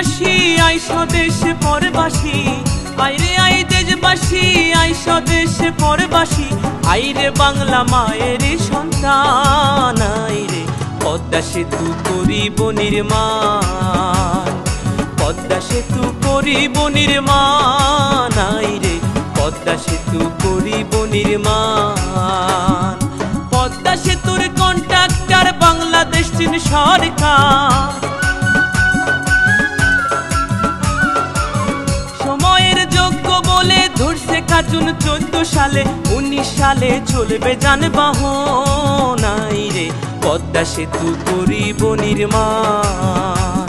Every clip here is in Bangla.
দেশবাসী আই স্বদেশে পরবাসী, আইরে আই দেশবাসী আই স্বদেশে পরবাসী, আইরে বাংলা মায়ের সন্তান, আইরে পদ্মা সেতু করিব নির্মাণ, পদ্মা সেতু করিব নির্মাণ, আইরে পদ্মা সেতু করিব নির্মাণ। পদ্মা সেতুর কন্ট্রাক্টর বাংলাদেশ চীন সরকার, সময়ের যোগ্য বলে ধরছে কাজুন 14 সালে, 19 সালে চলবে যানবাহন, আইরে পদ্মা সেতু করিব নির্মাণ,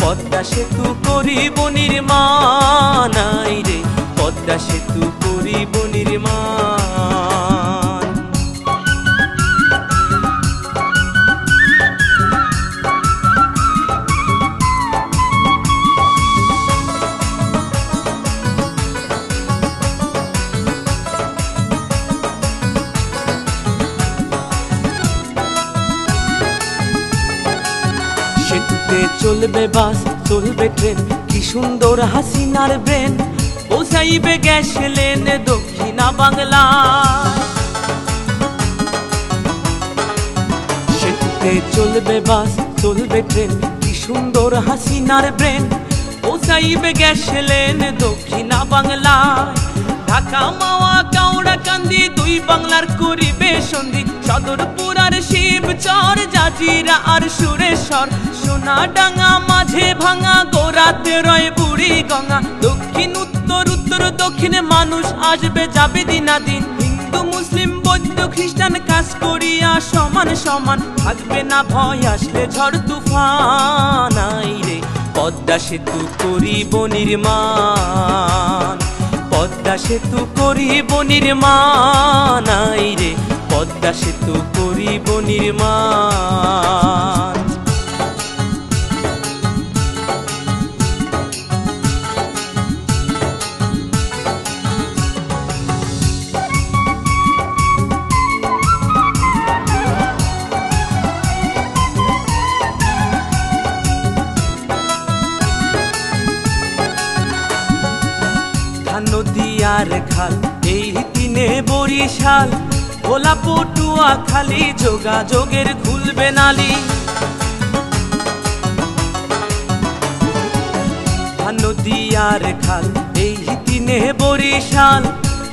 পদ্মা সেতু করিব নির্মাণ, আইরে পদ্মা সেতু করিব নির্মাণ। সেতুতে চলবে বাস চলবে ট্রেন, কি সুন্দর হাসিনার ব্রেন, পৌঁছাইবে গ্যাস লেন দক্ষিণা বাংলা। সেতুতে চলবে বাস চলবে ট্রেন, কি সুন্দর হাসিনার ব্রেন, পৌঁছাইবে গ্যাস লেন দক্ষিণা বাংলায়। ঢাকা মাওয়া কাউড়া কান্দি দুই বাংলার করিবে সন্ধি, সদরপুর আর শিবচর জাজিরা আর সুরেশ্বর, সোনাডাঙ্গা মাঝে ভাঙা গোরাতে রয় বুড়ি গঙ্গা। দক্ষিণ উত্তর উত্তর দক্ষিণে মানুষ আসবে যাবে দিনাদিন, হিন্দু মুসলিম বৌদ্ধ খ্রিস্টান কাজ করিয়া সমান সমান, থাকবে না ভয় আসলে ঝড় তুফান, আইরে পদ্মা সেতু করিব নির্মাণ, পদ্মা সেতু করিব নির্মাণ, আইরে পদ্মা সেতু করিব নির্মাণ। নদী আর খাল এই তিনে বরিশাল, ভোলা পটুয়া খালি যোগাযোগের খুলবে নালি। নদী আর খাল এই তিনে বরিশাল,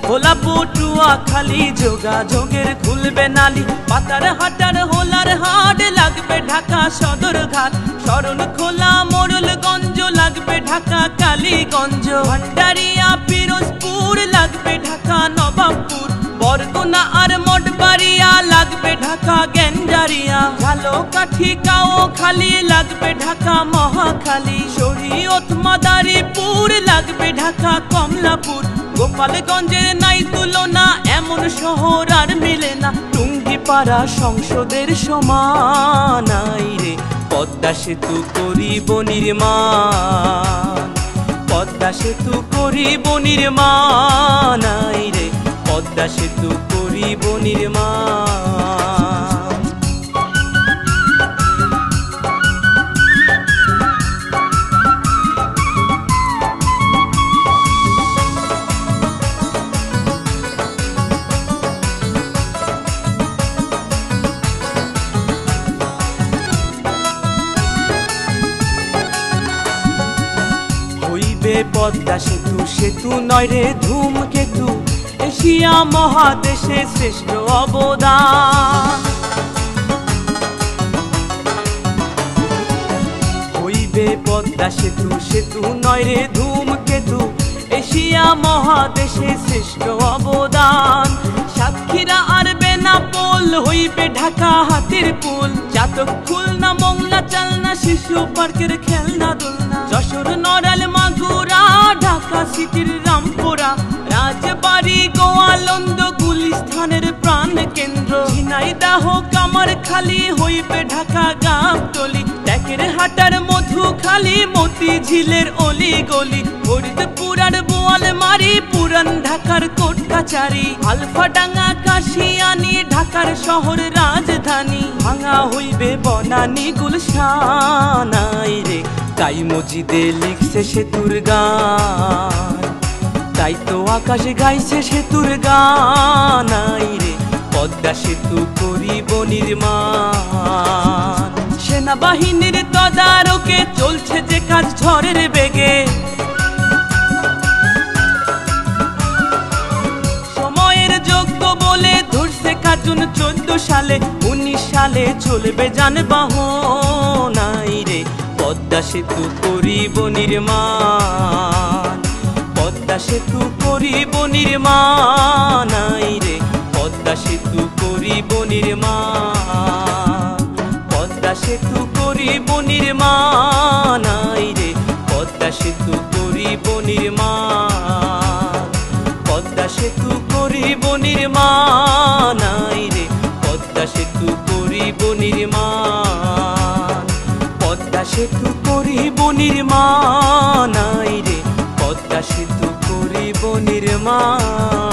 ভোলা পটুয়া খালি যোগাযোগের খুলবে নালি। পাতার হাটার হোলার হাট লাগবে ঢাকা সদর ঘাট, শরণ খোলা মোড়লগঞ্জ লাগবে ঢাকা কালীগঞ্জ, ভান্ডারিয়া পিরোজপুর লাগবে ঢাকা নবাবপুর, বরগুনা আর মঠবাড়িয়া লাগবে ঢাকা গেন্ডারিয়া, ঝালকাঠি কাও খালি লাগবে ঢাকা মহাখালী, শরীয়ত মাদারীপুর লাগবে ঢাকা কমলাপুর, গোপালগঞ্জের নাই তুলনা এমন শহর আর মিলে না, টুঙ্গিপাড়া সংসদের সমান, আইরে পদ্মা সেতু করিব নির্মাণ, পদ্মা সেতু করিব নির্মাণ, আইরে পদ্মা সেতু করিব নির্মাণ। পদ্মা সেতু সেতু নয় রে ধূমকেতু, এশিয়া মহাদেশে শ্রেষ্ঠ অবদান, হইবে পদ্মা সেতু সেতু নয় রে ধূমকেতু, এশিয়া মহাদেশে শ্রেষ্ঠ অবদান। সাতক্ষীরা আর বেনাপোল হইবে ঢাকা হাতির পুল, চাতক খুলনা মোংলা চালনা শিশু পার্কের খেলনা দোলনা, যশোর নড়াইল মাগুরা ঢাকা সিটির রামপুরা, রাজবাড়ি গোয়ালন্দ গুলিস্তানের প্রাণ কেন্দ্র, ঝিনাইদহ কামারখালী হইবে ঢাকা গাবতলী, ট্যাকের হাটার মধুখালী মতিঝিলের অলি গলি, ফরিদপুর আর বোয়ালমারি পুরান ঢাকার কোট কাচারি, আলফাডাঙ্গা কাশিয়ানি ঢাকার শহর রাজধানী, ভাঙা হইবে বনানী গুলশান, আইরে তাই মজিদে লিখছে সেতুর গান, তাই তো আকাশে গাইছে সেতুর গান। আইরে পদ্মা সেতু করিব নির্মাণ। সেনাবাহিনীর তদারকে চলছে যে কাজ ঝড়ের বেগে, সময়ের যোগ্য বলে ধরছে কাজুন 14 সালে, 19 সালে চলবে যানবাহন। আইরে পদ্মা সেতু করিব নির্মাণ, পদ্মা সেতু করিব নির্মাণ। আইরে পদ্মা সেতু করিব নির্মাণ, পদ্মা সেতু করিব নির্মাণ। আইরে পদ্মা সেতু করিব নির্মাণ, পদ্মা সেতু করিব নির্মাণ। আইরে পদ্মা সেতু করিব নির্মাণ, পদ্মা সেতু করিব নির্মাণ। আইরে পদ্মা সেতু করিব নির্মাণ।